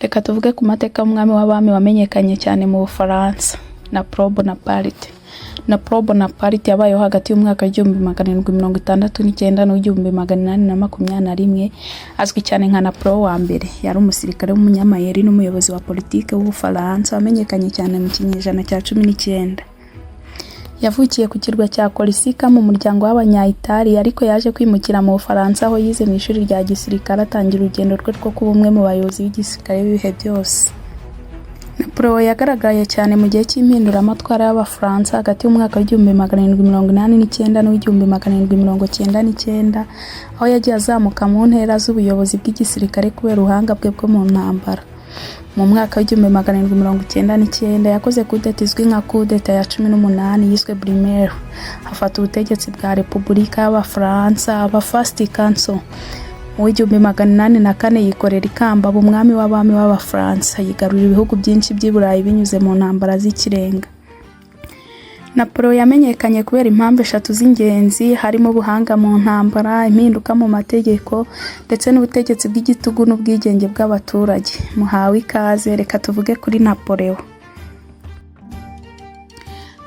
Reka tuvuge ku mateka y'umwami w'abami wamenyekanye cyane mu Bufaransa, Napoleon Bonaparte. Napoleon Bonaparte yabayeho hagati y'umwaka w'1769 n'1821. Azwi cyane nka Napoleon wa mbere. Yari umusirikare w'umunyamayeri n'umuyobozi wa politike w'Ubufaransa wamenyekanye cyane mu kinyejana cya 19. Yavukiye ku kirwa cya Korsika mu muryango w'Abanya-Itali, ariko yaje kwimukira mu Bufaransa aho yize mu ishuri rya gisirikare atangira urugendo rwe rwo kuba umwe mu bayobozi b'igisirikare b'ibihe byose. Napoleon yagaragaye cyane mu gihe cy'impinduramatwara y'Abafaransa hagati y'umwaka w'1789 n'1799, aho yagiye azamuka mu ntera z'ubuyobozi bw'igisirikare kubera ubuhanga bwe bwo mu ntambara. Mu mwaka w'1799 yakoze kudeta izwi nka kudeta ya 18 yiswe Brumaire, hafata ubutegetsi bwa Repubulika y'Abafaransa aba First Council. Mu 1804 yikorera ikamba umwami w'abami w'Abafaransa, yigarurira ibihugu byinshi by'i Burayi binyuze mu ntambara z'ikirenga. Napoleon yamenyekanye kubera impamvu 3 z'ingenzi, harimo ubuhanga mu ntambara, impinduka mu mategeko, ndetse n'ubutegetsi bw'igitugu n'ubwigenge bw'abaturage. Muhawe ikaze, reka tuvuge kuri Napoleon.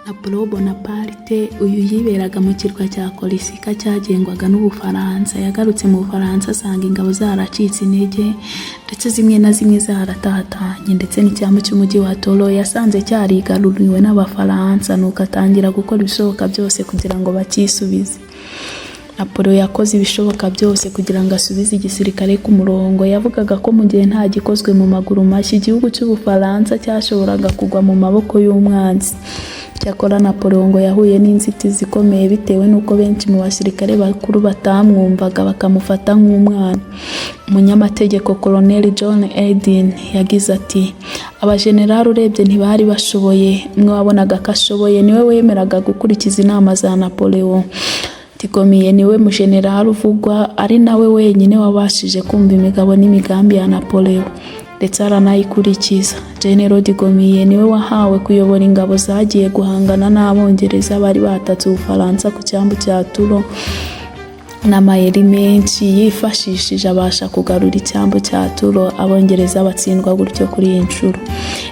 Napoleon Bonaparte uyu yiberaga mu kirwa cya Korsika cyagengwaga n'Ubufaransa. Yagarutse mu Bufaransa asanga ingabo zaracitse intege ndetse zimwe na zimwe zaratatanye, ndetse n'icyambu cy'umujyi wa Toro yasanze cyarigaruriwe n'Abafaransa, nuko atangira gukora ibishoboka byose kugira ngo bakisubize. Napoleon yakoze ibishoboka byose kugira ngo asubize igisirikare ku murongo. Yavugaga ko mu gihe nta gikozwe mu maguru mashyi igihugu cy'Ubufaransa cyashoboraga kugwa mu maboko y'umwanzi. Cyakora Napoleon ngo yahuye n'inzitizi zikomeye bitewe n'uko benshi mu basirikare bakuru batamwumvaga bakamufata nk'umwana. Umunyamategeko Colonel John Eden yagize ati, abajenerali urebye ntibari bashoboye, umwe wabonaga ko ashoboye niwe wemeraga gukurikiza inama za Napoleon. Tigomiye niwe mujenerali uvugwa ari nawe wenyine wabashije kumva imigabo n'imigambi ya Napoleon ndetse aranayikurikiza. General Tigomiye niwe wahawe kuyobora ingabo zagiye guhangana n'Abongereza bari batatse Ubufaransa ku cyambu cya Turo. N'amayeri menshi yifashishije abasha kugarura icyambu cya Turo, Abongereza batsindwa gutyo kuri iyi nshuro.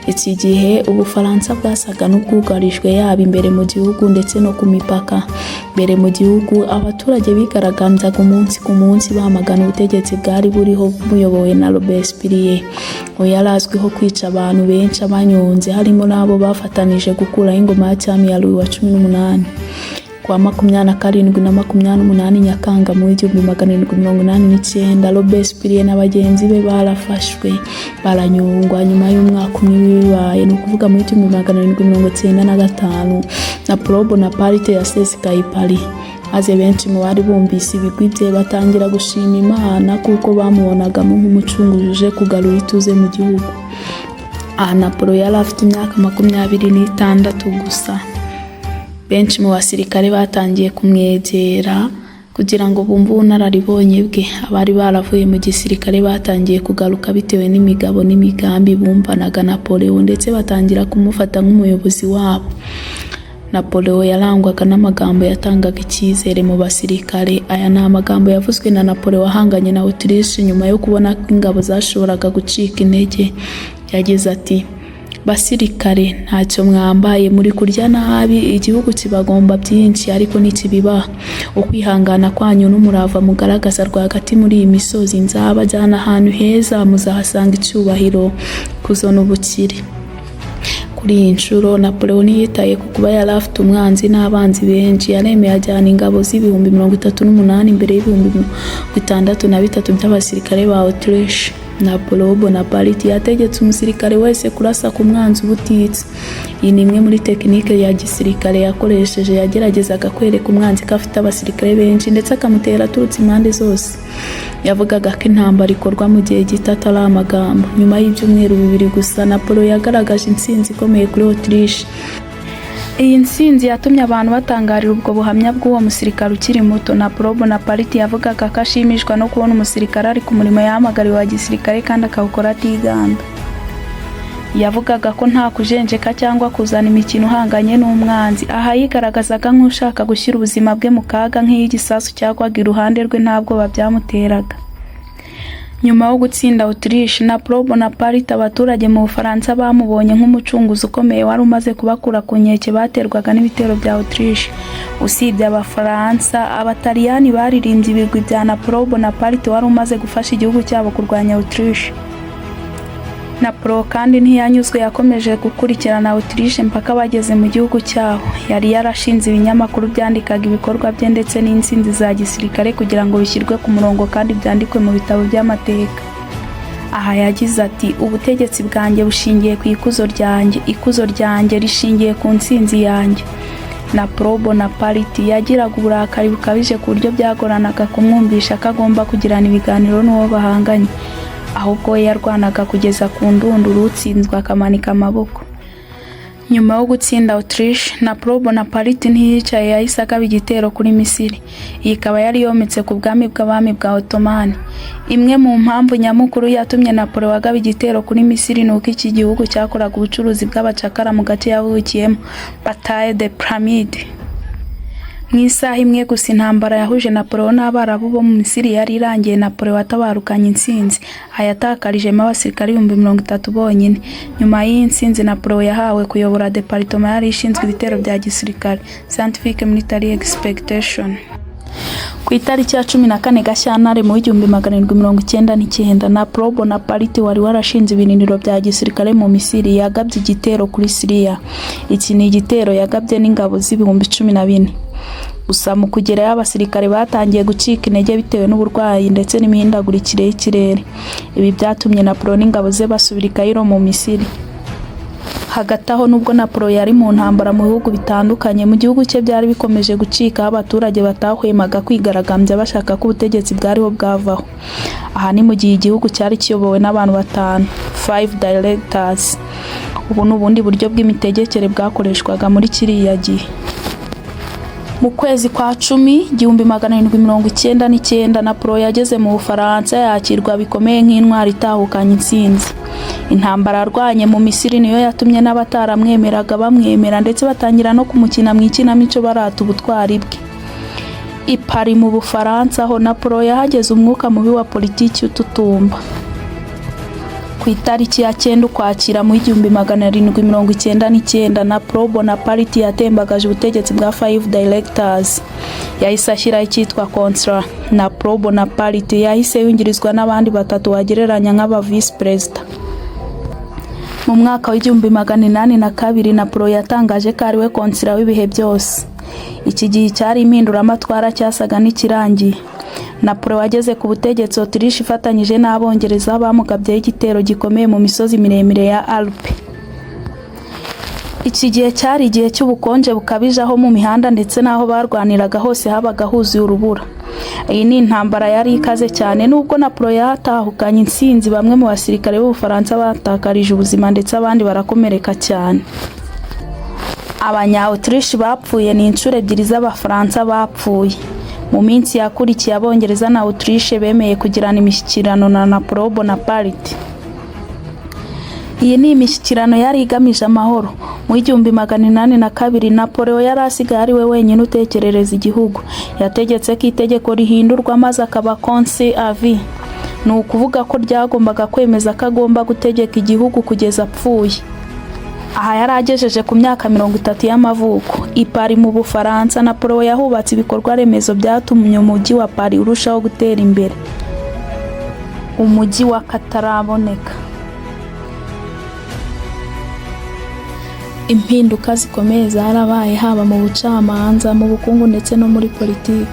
Iki gihe Ubufaransa bwasaga n'ubwugarijwe yaba imbere mu gihugu ndetse no ku mipaka. Mbere mu gihugu abaturage bigaragambyaga umunsi ku munsi bamagana ubutegetsi bwari buriho buyobowe na Robespierre. Yari azwiho kwica abantu benshi abanyonze, harimo n'abo bafatanije gukuraho ingoma ya cyami ya Louis wa 18. Kwa 27 na 28 Nyakanga mu 1789 Robespierre n'abagenzi be barafashwe baranyungwa. Nyuma y'umwaka umwe bibaye, no kuvuga mu 1795 Napoleon Bonaparte yasesekaye Paris, maze benshi mu bari bumvise ibigwi bye batangira gushima Imana kuko bamubonagamo nk'umucunguzi uje kugarura ituze mu gihugu. Napoleon yari afite imyaka 26 gusa. Benshi mu basirikare batangiye kumwegera kugira ngo bumve ubunararibonye bwe. Abari baravuye mu gisirikare batangiye kugaruka bitewe n'imigabo n'imigambi bumvanaga Napoleon, ndetse batangira kumufata nk'umuyobozi wabo. Napoleon yarangwaga n'amagambo yatangaga icyizere mu basirikare. Aya ni amagambo yavuzwe na Napoleon ahanganye na Autriche nyuma yo kubona ko ingabo zashoboraga gucika intege. Yagize ati, basirikare ntacyo mwambaye, muri kurya nabi, igihugu kibagomba byinshi ariko ntikibibaha. Ukwihangana kwanyu n'umurava mugaragaza rwagati muri iyi misozi nzabajyana ahantu heza, muzahasanga icyubahiro, kuzo n'ubukire. Kuri iyi nshuro Napoleon yitaye ku kuba yari afite umwanzi n'abanzi benshi. Yaremeye ajyana ingabo z'ibihumbi 38 imbere y'ibihumbi 63 by'abasirikare ba Autriche. Napoleon Bonaparte yategetse umusirikare wese kurasa ku mwanzi ubutitse. Iyi ni imwe muri tekinike ya gisirikare yakoresheje. Yageragezaga kwereka umwanzi ko afite abasirikare benshi ndetse akamutera aturutse impande zose. Yavugaga ko intambara ikorwa mu gihe gito atari amagambo. Nyuma y'ibyumweru 2 gusa Napoleon yagaragaje intsinzi ikomeye kuri Autriche. Iyi ntsinzi yatumye abantu batangarira ubwo buhamya bw'uwo musirikare ukiri muto. Napoleon Bonaparte yavugaga ko ashimishwa no kubona umusirikare ari ku murimo yahamagariwe wa gisirikare kandi akawukora atiganda. Yavugaga ko nta kujenjeka cyangwa kuzana imikino uhanganye n'umwanzi. Aha yigaragazaga nk'ushaka gushyira ubuzima bwe mu kaga, nk'iyo igisasu cyagwaga iruhande rwe ntabwo babyamuteraga. Nyuma yo gutsinda Autriche, Napoleon Bonaparte, abaturage mu Bufaransa bamubonye nk'umucunguzi ukomeye wari umaze kubakura ku nkeke baterwaga n'ibitero bya Autriche. Usibye Abafaransa, Abataliyani baririmbye ibigwi bya Napoleon Bonaparte wari umaze gufasha igihugu cyabo kurwanya Autriche. Napoleon kandi ntiyanyuzwe, yakomeje gukurikirana Autriche mpaka bageze mu gihugu cyabo. Yari yarashinze ibinyamakuru byandikaga ibikorwa bye ndetse n'intsinzi za gisirikare kugira ngo bishyirwe ku murongo kandi byandikwe mu bitabo by'amateka. Aha yagize ati, ubutegetsi bwanjye bushingiye ku ikuzo ryanjye rishingiye ku ntsinzi yanjye. Napoleon Bonaparte yagiraga uburakari bukabije ku buryo byagoranaga kumwumvisha ko agomba kugirana ibiganiro n'uwo bahanganye, ahubwo we yarwanaga kugeza ku ndunduro, utsinzwe akamanika amaboko. Nyuma yo gutsinda Autriche, Napoleon Bonaparte ntiyicaye, yahise agaba igitero kuri Misiri. Iyi ikaba yari yometse ku bwami bw'abami bwa Ottoman. Imwe mu mpamvu nyamukuru yatumye Napoleon agaba igitero kuri Misiri ni uko iki gihugu cyakoraga ubucuruzi bw'abacakara mu gace yavukiyemo, Bataille des Pyramides. Mu isaha imwe gusa intambara yahuje Napoleon n'Abarabu bo mu Misiri yari irangiye. Napoleon atabarukanye intsinzi, ayatakarijemo abasirikare 30,000 bonyine. Nyuma y'iyi ntsinzi, Napoleon yahawe kuyobora departement yari ishinzwe ibitero bya gisirikare, Scientific Military Expectation. Ku itariki ya 14 Gashyantare mu 1799, Napoleon Bonaparte wari warashinze ibirindiro bya gisirikare mu Misiri yagabye igitero kuri Syria. Iki ni igitero yagabye n'ingabo z'ibihumbi 14. Gusa mu kugerayo abasirikare batangiye gucika intege bitewe n'uburwayi ndetse n'imihindagurikire y'ikirere. Ibi byatumye Napoleon n'ingabo ze basubira i Cairo mu Misiri. Hagati aho, nubwo Napoleon yari mu ntambara mu bihugu bitandukanye, mu gihugu cye byari bikomeje gucika, abaturage batahwemaga kwigaragambya bashaka ko ubutegetsi bwariho bwavaho. Aha ni mu gihe igihugu cyari kiyobowe n'abantu 5 directors. Ubu ni ubundi buryo bw'imitegekere bwakoreshwaga muri kiriya gihe. Mu kwezi kwa 10, 1799, Napoleon yageze mu Bufaransa, yakirwa bikomeye nk'intwari itahukanye intsinzi. Intambara arwanye mu Misiri niyo yatumye n'abataramwemeraga bamwemera ndetse batangira no kumukina mu ikinamico barata ubutwari bwe. I Paris mu Bufaransa ho, Napoleon yahageze umwuka mubi wa politiki ututumba. Ku itariki ya 9 Ukwakira mu 1799, Napoleon Bonaparte yatembagaje ubutegetsi bwa 5 directors. Yahise ashyiraho icyitwa Contra. Napoleon Bonaparte yahise yungirizwa n'abandi 3 wagereranya nk'aba vice president. Mu mwaka wa 1802, Napoleon yatangaje ko ari we konsila w'ibihe byose. Iki gihe cyari impinduramatwara cyasaga n'ikirangiye. Napoleon wageze ku butegetsi, Autriche ifatanyije n'Abongereza bamugabyeho igitero gikomeye mu misozi miremire ya Alpes. Iki gihe cyari igihe cy'ubukonje bukabije, aho mu mihanda ndetse n'aho barwaniraga hose habaga huzuye urubura. Iyi ni intambara yari ikaze cyane, nubwo Napoleon yatahukanye intsinzi, bamwe mu basirikare b'Ubufaransa batakarije ubuzima ndetse abandi barakomereka cyane. Abanya-Autriche bapfuye ni inshuro 2 z'Abafaransa bapfuye. Mu minsi yakurikiye, Abongereza na Autriche bemeye kugirana imishyikirano na Napoleon Bonaparte. Iyi ni imishyikirano yari igamije amahoro. Mu 1802, Napoleon yari asigaye ari we wenyine utekerereza igihugu. Yategetse ko itegeko rihindurwa maze akaba conseil à vie. Ni ukuvuga ko ryagombaga kwemeza ko agomba gutegeka igihugu kugeza apfuye. Aha yari agejeje ku myaka 30 y'amavuko. I Paris mu Bufaransa, Napoleon yahubatse ibikorwa remezo byatumye umujyi wa Paris urushaho gutera imbere. Umujyi wa kataraboneka. Impinduka zikomeye zarabaye, haba mu bucamanza, mu bukungu ndetse no muri politiki.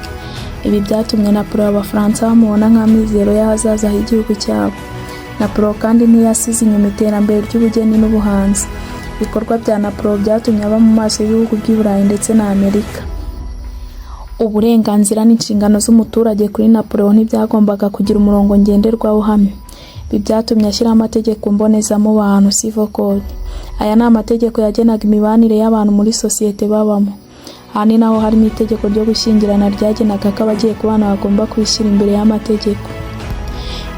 Ibi byatumye Napoleon Abafaransa bamubona nk'amizero y'ahazaza h'igihugu cyabo. Napoleon kandi ntiyasize inyuma iterambere ry'ubugeni n'ubuhanzi. Ibikorwa bya Napoleon byatumye aba mu maso y'ibihugu by'i Burayi ndetse na Amerika. Uburenganzira n'inshingano z'umuturage kuri Napoleon ntibyagombaga kugira umurongo ngenderwaho uhamye. Ibi byatumye ashyiraho amategeko mbonezamubano, civil code. Aya ni amategeko yagenaga imibanire y'abantu muri sosiyete babamo. Aha ni naho harimo itegeko ryo gushyingirana ryagenaga ko abagiye kubana bagomba kwishyira imbere y'amategeko.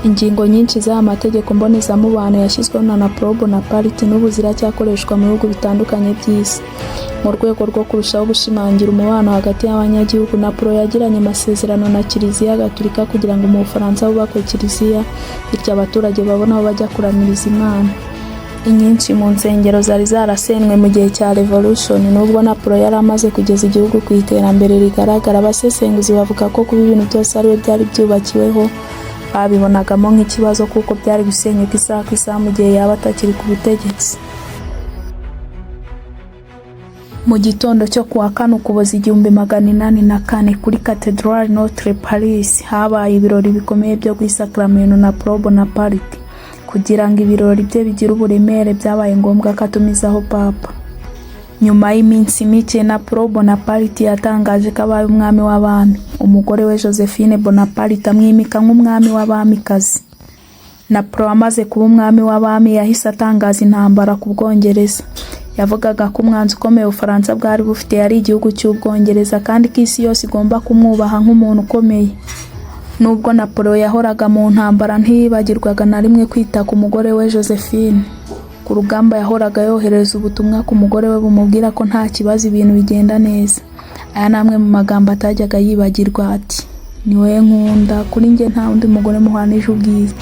Ingingo nyinshi z'aya mategeko mbonezamubano yashyizweho na Napolo Bonaparte n'ubu ziracyakoreshwa mu bihugu bitandukanye by'isi. Mu rwego rwo kurushaho gushimangira umubano hagati y'abanyagihugu, Napolo yagiranye amasezerano na Kiliziya Gatolika kugira ngo mu Bufaransa hubakwe kiliziya, bityo abaturage babone aho bajya kuramiriza Imana. Inyinshi mu nsengero zari zarasenywe mu gihe cya Revolution. Nubwo Napolo yari amaze kugeza igihugu ku iterambere rigaragara, abasesenguzi bavuga ko kuba ibintu byose ari we byari byubakiweho babibonagamo nk'ikibazo kuko byari gusenyuka isaha ku isaha mu gihe yaba atakiri ku butegetsi. Mu gitondo cyo kuwa kane Ukuboza 1804 kuri Cathedrale Notre Paris habaye ibirori bikomeye byo kwisakramento Napolo Bonaparte. Kugira ngo ibirori bye bigire uburemere, byabaye ngombwa ko atumizaho Papa. Nyuma y'iminsi mike, Napolo Bonaparte yatangaje ko abaye umwami w'abami. Umugore we Josephine Bonaparte amwimika nk'umwami w'abamikazi. Napolo amaze kuba umwami w'abami yahise atangaza intambara ku Bwongereza. Yavugaga ko umwanzi ukomeye Ubufaransa bwari bufite yari igihugu cy'Ubwongereza, kandi ko isi yose igomba kumwubaha nk'umuntu ukomeye. Nubwo Napolo yahoraga mu ntambara, ntiyibagirwaga na rimwe kwita ku mugore we Josephine. Ku rugamba yahoraga yohereza ubutumwa ku mugore we bumubwira ko nta kibazo, ibintu bigenda neza. Aya ni amwe mu magambo atajyaga yibagirwa, ati: "Ni wowe nkunda, kuri njye nta wundi mugore muhwanije ubwiza."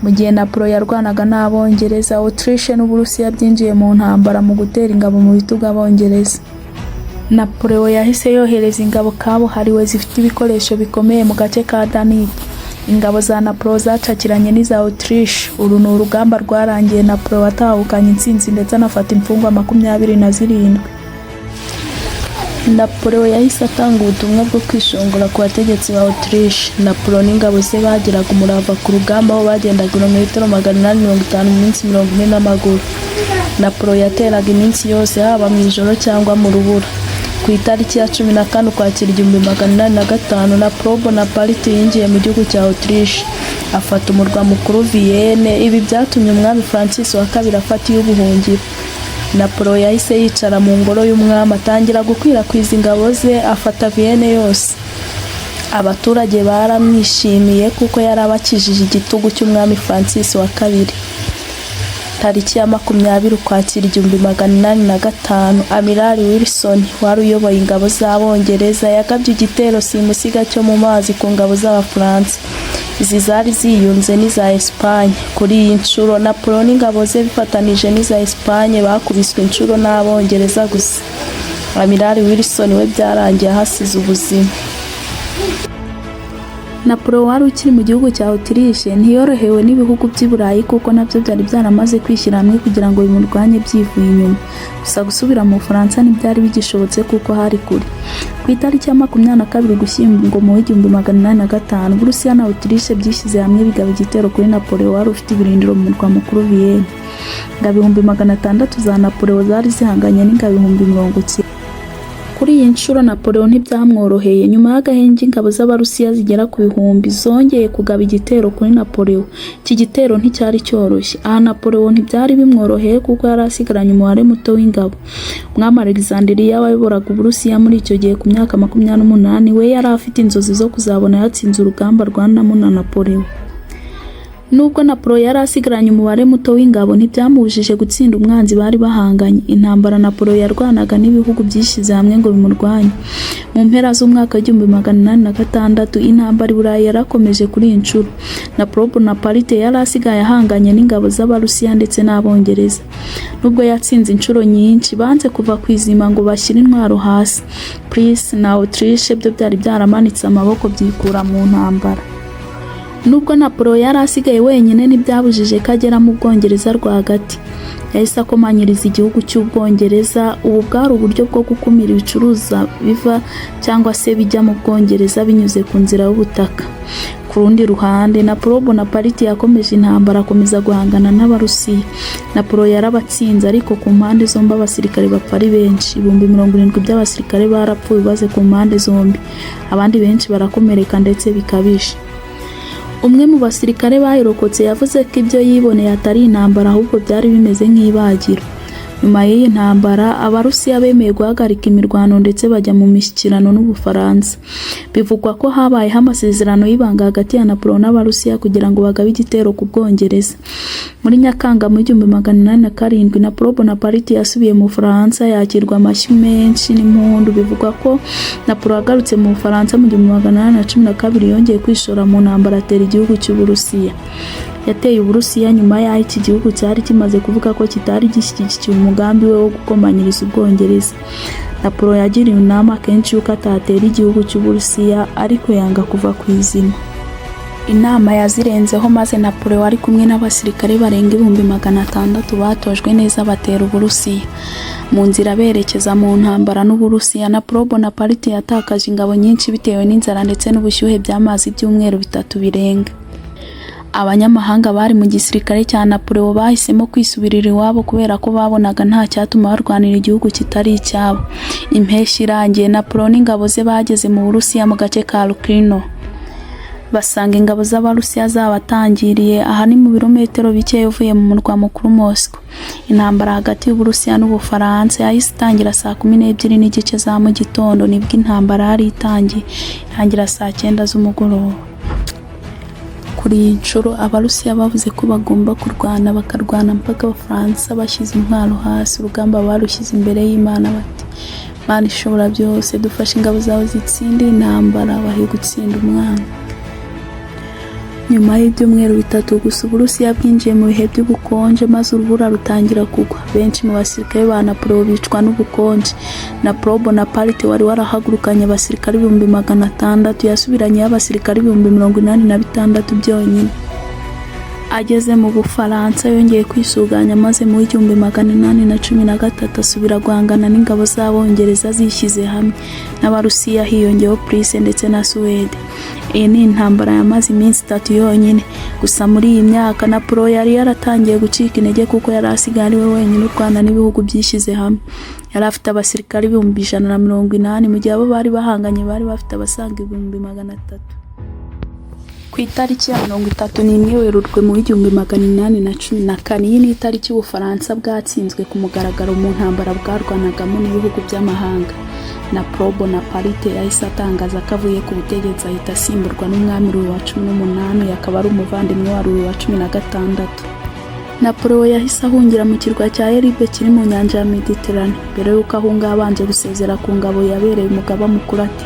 Mu gihe Napolo yarwanaga n'Abongereza, Autriche n'Uburusiya byinjiye mu ntambara mu gutera ingabo mu bitugu Abongereza. Napolo yahise yohereza ingabo kabuhariwe zifite ibikoresho bikomeye mu gace ka Danube. Ingabo za Napolo zacakiranye n'iza Autriche. Uru ni urugamba rwarangiye Napolo watahukanye intsinzi ndetse anafata imfungwa 27. Napolo yahise atanga ubutumwa bwo kwishongora ku bategetsi ba Autriche. Napolo n'ingabo ze bagiraga umurava ku rugamba, aho bagendaga kilometero 850 mu minsi 40 n'amaguru. Napolo yateraga iminsi yose, haba mu ijoro cyangwa mu rubura. Ku itariki ya 14 Ukwakira 1805, Napolo Bonaparte yinjiye mu gihugu cya Autriche, afata umurwa mukuru Vienne. Ibi byatumye umwami Francis wa II afata iy'ubuhungiro. Napolo yahise yicara mu ngoro y'umwami, atangira gukwirakwiza ingabo ze, afata Vienne yose. Abaturage baramwishimiye kuko yari abakijije igitugu cy'umwami Francis wa II. Tariki ya 20 Ukwakira 1805, Amiral Wilson wari uyoboye ingabo z'Abongereza yagabye igitero simusiga cyo mu mazi ku ngabo z'Abafaransa. Izi zari ziyunze n'iza Espagne. Kuri iyi nshuro Napolo n'ingabo ze bifatanije n'iza Espagne bakubiswe inshuro n'Abongereza gusa. Amiral Wilson we byarangiye hasize ubuzima. Napolo wari ukiri mu gihugu cya Autriche ntiyorohewe n'ibihugu by'i Burayi kuko nabyo byari byaramaze kwishyira hamwe kugira ngo bimurwanye byivuye inyuma. Gusa gusubira mu Bufaransa ntibyari bigishobotse kuko hari kure. Ku itariki ya 22 Ugushyingo mu 1805, Uburusiya na Autriche byishyize hamwe bigaba igitero kuri Napolo wari ufite ibirindiro mu murwa mukuru Vienne. Ingabo 600 za Napolo zari zihanganye n'ingabo 90,000. Kuri iyi nshuro Napolo ntibyamworoheye. Nyuma y'agahenge, ingabo z'Abarusiya zigera ku 1000 zongeye kugaba igitero kuri Napolo. Iki gitero nticyari cyoroshye. Aha Napolo ntibyari bimworoheye kuko yari asigaranye umubare muto w'ingabo. Umwami Alexandria wayoboraga Uburusiya muri icyo gihe ku myaka 28, we yari afite inzozi zo kuzabona yatsinze urugamba rwanamo na Napolo. Nubwo Napolo yari asigaranye umubare muto w'ingabo, ntibyamubujije gutsinda umwanzi bari bahanganye. Intambara Napolo yarwanaga n'ibihugu byishyize hamwe ngo bimurwanye. Mu mpera z'umwaka w'1806, intambara i Burayi yarakomeje kuri iyi nshuro. Napolo Bonaparte yari asigaye ahanganye n'ingabo z'Abarusiya ndetse n'Abongereza. Nubwo yatsinze inshuro nyinshi, banze kuva ku izima ngo bashyire intwaro hasi. Prusse na Autriche byo byari byaramanitse amaboko byikura mu ntambara. Nubwo Napolo yari asigaye wenyine, ntibyabujije ko agera mu Bwongereza rwagati. Yahise akomanyiriza igihugu cy'Ubwongereza. Ubu bwari uburyo bwo gukumira ibicuruza biva cyangwa se bijya mu Bwongereza binyuze ku nzira y'ubutaka. Ku rundi ruhande, Napolo Bonaparte yakomeje intambara, akomeza guhangana n'Abarusiya. Napolo yarabatsinze, ariko ku mpande zombi abasirikare bapfa ari benshi. 70,000 by'abasirikare barapfuye baze ku mpande zombi. Abandi benshi barakomereka ndetse bikabije. Umwe mu basirikare bayirokotse yavuze ko ibyo yiboneye atari intambara ahubwo byari bimeze nk'ibagiro. Nyuma y'iyi ntambara Abarusiya bemeye guhagarika imirwano ndetse bajya mu mishyikirano n'Ubufaransa. Bivugwa ko habayeho amasezerano y'ibanga hagati ya Napoleon n'Abarusiya kugira ngo bagabe igitero ku Bwongereza. Muri Nyakanga mu 1807 Napoleon Bonaparte yasubiye mu Bufaransa yakirwa amashyi menshi n'impundu. Bivugwa ko Napoleon agarutse mu Bufaransa mu 1812 yongeye kwishora mu ntambara atera igihugu cy'Uburusiya. Yateye Uburusiya nyuma y'aho iki gihugu cyari kimaze kuvuga ko kitari gishyigikiye umugambi we wo gukomanyiriza Ubwongereza. Napoleon yagiriwe inama kenshi yuko atatera igihugu cy'Uburusiya ariko yanga kuva ku izima. Inama yazirenzeho maze Napoleon ari kumwe n'abasirikare barenga 600 batojwe neza batera Uburusiya. Mu nzira berekeza mu ntambara n'Uburusiya, Napoleon Bonaparte yatakaje ingabo nyinshi bitewe n'inzara ndetse n'ubushyuhe by'amazi ibyumweru 3 birenga. Abanyamahanga bari mu gisirikare cya Napoleon bahisemo kwisubirira iwabo kubera ko babonaga nta cyatuma barwanira igihugu kitari icyabo. Impeshyi irangiye, Napoleon n'ingabo ze bageze mu Burusiya mu gace ka Lukrino. Basanga ingabo z'Abarusiya zabatangiriye aha ni mu birometero bike uvuye mu murwa mukuru Moscow. Intambara hagati y'Uburusiya n'Ubufaransa yahise itangira saa 12:30 za mu gitondo nibwo intambara yari itangiye, irangira saa 9 z'umugoroba. Kuri iyi nshuro Abarusiya bavuze ko bagomba kurwana bakarwana mpaka Abafaransa bashyize intwaro hasi. Urugamba barushyize imbere y'Imana bati, Mana ishobora byose, dufashe ingabo zawe zitsinde intambara bahe gutsinda umwana. Nyuma y'ibyumweru 3 gusa Uburusiya bwinjiye mu bihe by'ubukonje maze urubura rutangira kugwa. Benshi mu basirikare ba Napoleon bicwa n'ubukonje. Napoleon Bonaparte wari warahagurukanye abasirikare 600 yasubiranye abasirikare 86,000 byonyine. Ageze mu Bufaransa yongeye kwisuganya maze mu 1813 asubira guhangana n'ingabo z'Abongereza zishyize hamwe n'Abarusiya, hiyongeyeho Prusse ndetse na Suwede. Iyi ni intambara yamaze iminsi 3 yonyine. Gusa muri iyi myaka Napoleon yari yaratangiye gucika intege kuko yari asigaye ari we wenyine urwana n'ibihugu byishyize hamwe. Yari afite abasirikare 180 mu gihe abo bari bahanganye bari bafite abasaga 300. Ku itariki ya 31 Werurwe mu 1814, iyi ni itariki Ubufaransa bwatsinzwe ku mugaragaro mu ntambara bwarwanagamo n'ibihugu by'amahanga. Napoleon Bonaparte yahise atangaza ko avuye ku butegetsi ahita asimburwa n'umwami Louis wa 18 akaba ari umuvandimwe wa Louis wa 16. Napoleon yahise ahungira mu kirwa cya Elbe kiri mu nyanja ya Mediterane. Mbere y'uko ahunga abanje gusezera ku ngabo yabereye umugaba mukuru ati,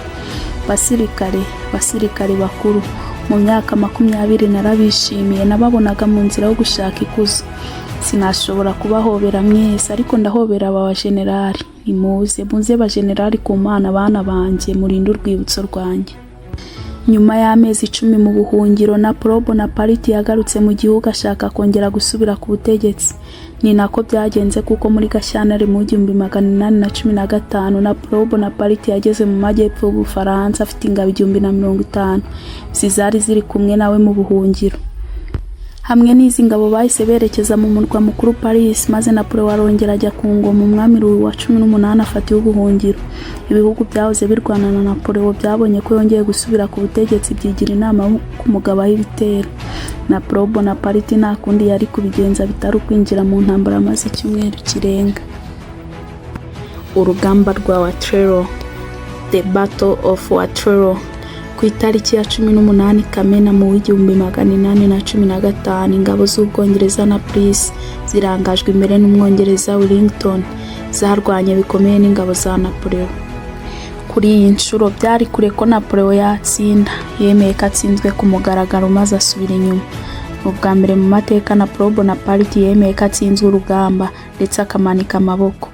basirikare bakuru, mu myaka 20 narabishimiye, nababonaga mu nzira yo gushaka ikuzo. Sinashobora kubahobera mwese ariko ndahobera aba generali. Nimuze ba generali ku Mana bana banje murinde urwibutso rwanjye. Nyuma y'amezi 10 mu buhungiro, Napoleon Bonaparte yagarutse mu gihugu ashaka kongera gusubira ku butegetsi. Ni nako byagenze kuko muri Gashyantare mu 1815 Napoleon Bonaparte yageze mu majyepfo y'Ubufaransa afite ingabo 1050 zizari ziri kumwe nawe mu buhungiro. Hamwe n'izi ngabo bahise berekeza mu murwa mukuru Paris, maze Napoleon arongera ajya ku ngoma umwami Louis wa 18 afatiye ubuhungiro. Ibihugu byahoze birwana na Napoleon byabonye ko yongeye gusubira ku butegetsi byigira inama ku mugaba w'ibitero. Napoleon Bonaparte nta kundi yari kubigenza bitari kwinjira mu ntambara maze icyumweru kirenga. Urugamba rwa Waterloo, The Battle of Waterloo. Ku itariki ya 18 Kamena mu 1815 ingabo z'Ubwongereza na Prusse zirangajwe imbere n'umwongereza Wellington, zarwanye bikomeye n'ingabo za Napoleon. Kuri iyi nshuro byari kure ko Napoleon yatsinda, yemeye ko atsinzwe ku mugaragaro maze asubira inyuma. Ubwa mbere mu mateka Napoleon Bonaparte yemeye ko atsinzwe urugamba ndetse akamanika amaboko.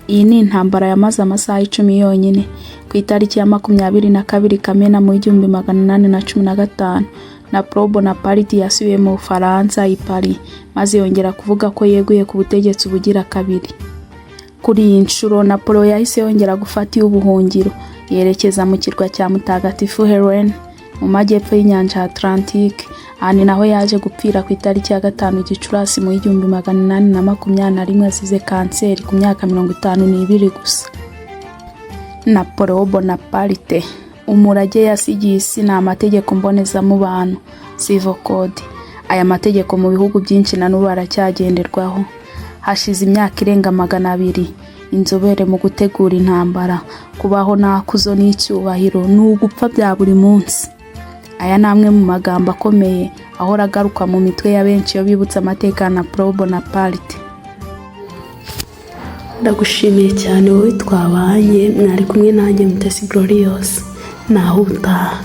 Iyi ni intambara yamaze amasaha 10 yonyine. Ku itariki ya 22 Kamena mu 1815 Napoleon Bonaparte yasubiye mu Bufaransa i Paris maze yongera kuvuga ko yeguye ku butegetsi bugira kabiri. Kuri iyi nshuro Napoleon yahise yongera gufata ubuhungiro, yerekeza mu kirwa cya Mutagatifu Helene mu majyepfo y'inyanja Atlantique. Ani naho yaje gupfira ku itariki ya 5 Gicurasi mu 1821 azize kanseri ku myaka 52 gusa. Napoleon Bonaparte, umurage yasigiye isi ni amategeko mbonezamubano, Civil Code. Aya mategeko mu bihugu byinshi na n'ubu aracyagenderwaho. hashize imyaka irenga 200, inzobere mu gutegura intambara, kubaho nakuzo n'icyubahiro n'ugupfa bya buri munsi. Aya namwe mu magambo akomeye ahora agaruka mu mitwe ya benshi yo bibutsa amateka na Pro Bonaparte. Ndagushimiye cyane wowe twabanye, mwari kumwe nanjye Mutesi Glorious. Naho utaha.